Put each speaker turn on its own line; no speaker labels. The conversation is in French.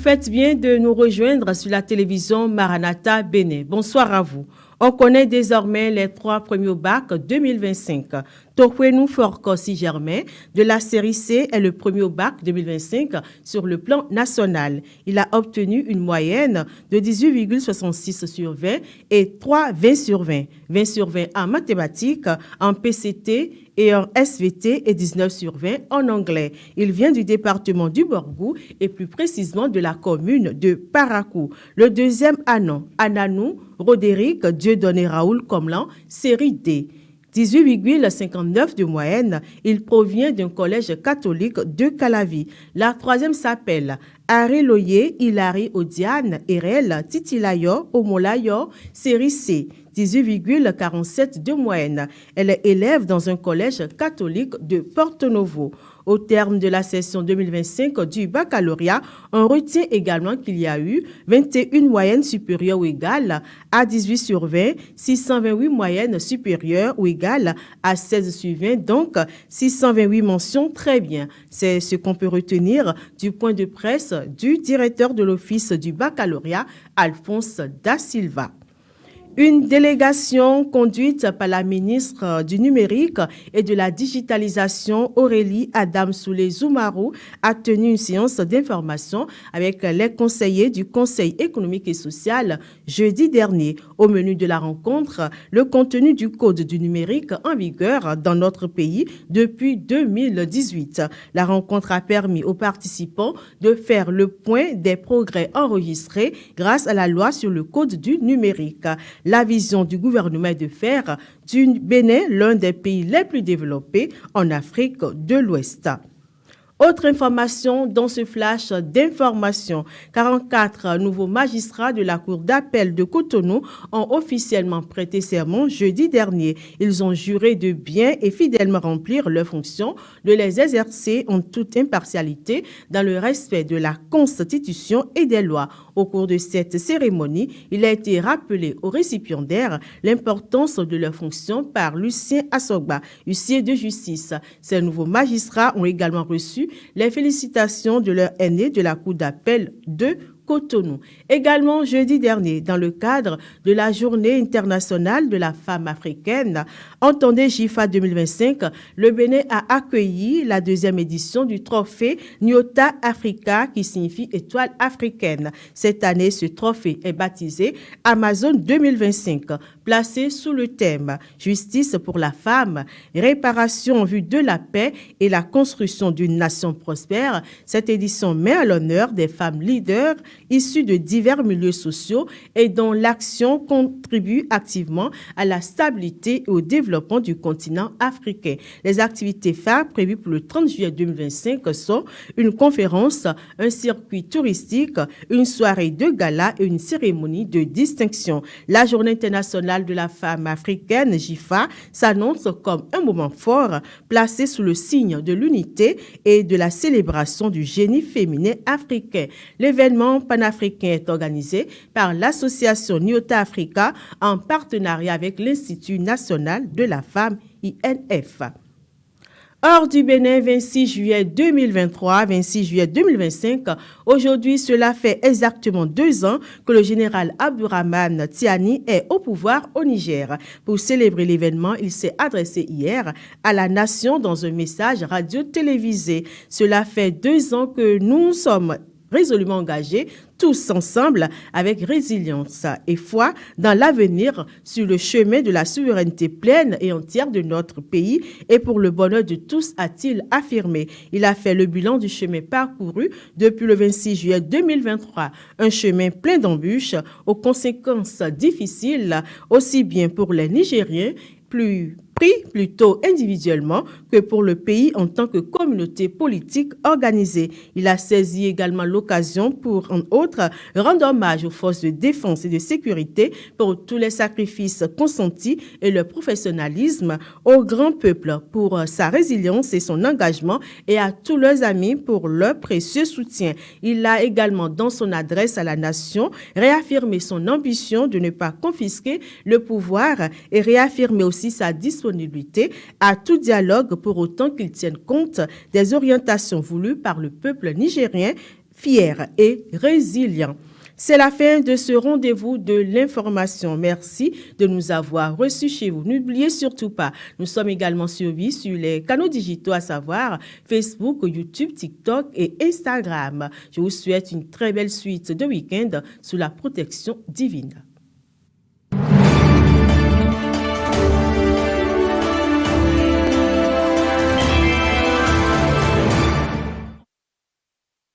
faites bien de nous rejoindre sur la télévision Maranatha Bénin. Bonsoir à vous. On connaît désormais les 3 premiers bacs 2025. Tokwenou Forkosi Germain de la série C est le premier au bac 2025 sur le plan national. Il a obtenu une moyenne de 18,66 sur 20 et 3,20 sur 20. 20 sur 20 en mathématiques, en PCT et en SVT et 19 sur 20 en anglais. Il vient du département du Borgou et plus précisément de la commune de Parakou. Le deuxième Ananou Rodéric Dieudonné Raoul Comlan, série D. 18,59 de moyenne, il provient d'un collège catholique de Calavi. La troisième s'appelle Areloye Hilary Odiane Erel Titilayo Omolayo, série C. 18,47 de moyenne. Elle est élève dans un collège catholique de Porto Novo. Au terme de la session 2025 du baccalauréat, on retient également qu'il y a eu 21 moyennes supérieures ou égales à 18 sur 20, 628 moyennes supérieures ou égales à 16 sur 20, donc 628 mentions très bien. C'est ce qu'on peut retenir du point de presse du directeur de l'office du baccalauréat, Alphonse Da Silva. Une délégation conduite par la ministre du Numérique et de la Digitalisation, Aurélie Adam Soulé Zoumarou, a tenu une séance d'information avec les conseillers du Conseil économique et social jeudi dernier. Au menu de la rencontre, le contenu du Code du numérique en vigueur dans notre pays depuis 2018. La rencontre a permis aux participants de faire le point des progrès enregistrés grâce à la loi sur le Code du numérique. La vision du gouvernement est de faire du Bénin l'un des pays les plus développés en Afrique de l'Ouest. Autre information dans ce flash d'information, 44 nouveaux magistrats de la Cour d'appel de Cotonou ont officiellement prêté serment jeudi dernier. Ils ont juré de bien et fidèlement remplir leurs fonctions, de les exercer en toute impartialité dans le respect de la Constitution et des lois. Au cours de cette cérémonie, il a été rappelé aux récipiendaires l'importance de leurs fonctions par Lucien Assogba, huissier de justice. Ces nouveaux magistrats ont également reçu les félicitations de leur aîné de la Cour d'appel de Cotonou. Également jeudi dernier, dans le cadre de la Journée internationale de la femme africaine, entendez JIFA 2025, le Bénin a accueilli la 2e édition du trophée Nyota Africa qui signifie étoile africaine. Cette année, ce trophée est baptisé Amazon 2025, placé sous le thème Justice pour la femme, réparation en vue de la paix et la construction d'une nation prospère. Cette édition met à l'honneur des femmes leaders issus de divers milieux sociaux et dont l'action contribue activement à la stabilité et au développement du continent africain. Les activités phares prévues pour le 30 juillet 2025 sont une conférence, un circuit touristique, une soirée de gala et une cérémonie de distinction. La Journée internationale de la femme africaine, JIFA, s'annonce comme un moment fort placé sous le signe de l'unité et de la célébration du génie féminin africain. L'événement panafricain est organisé par l'association Nyota Africa en partenariat avec l'Institut national de la femme INF. Hors du Bénin, 26 juillet 2023, 26 juillet 2025, aujourd'hui, cela fait exactement 2 ans que le général Abdourahmane Tiani est au pouvoir au Niger. Pour célébrer l'événement, il s'est adressé hier à la nation dans un message radio-télévisé. Cela fait 2 ans que nous sommes résolument engagés, tous ensemble, avec résilience et foi dans l'avenir sur le chemin de la souveraineté pleine et entière de notre pays et pour le bonheur de tous, a-t-il affirmé. Il a fait le bilan du chemin parcouru depuis le 26 juillet 2023, un chemin plein d'embûches, aux conséquences difficiles, aussi bien pour les Nigériens, pris plutôt individuellement que pour le pays en tant que communauté politique organisée. Il a saisi également l'occasion pour, en outre, rendre hommage aux forces de défense et de sécurité pour tous les sacrifices consentis et le professionnalisme, au grand peuple pour sa résilience et son engagement et à tous leurs amis pour leur précieux soutien. Il a également, dans son adresse à la nation, réaffirmé son ambition de ne pas confisquer le pouvoir et réaffirmé aussi sa disponibilité à tout dialogue pour autant qu'il tienne compte des orientations voulues par le peuple nigérien fiers et résilients. C'est la fin de ce rendez-vous de l'information. Merci de nous avoir reçus chez vous. N'oubliez surtout pas, nous sommes également suivis sur les canaux digitaux, à savoir Facebook, YouTube, TikTok et Instagram. Je vous souhaite une très belle suite de week-end sous la protection divine.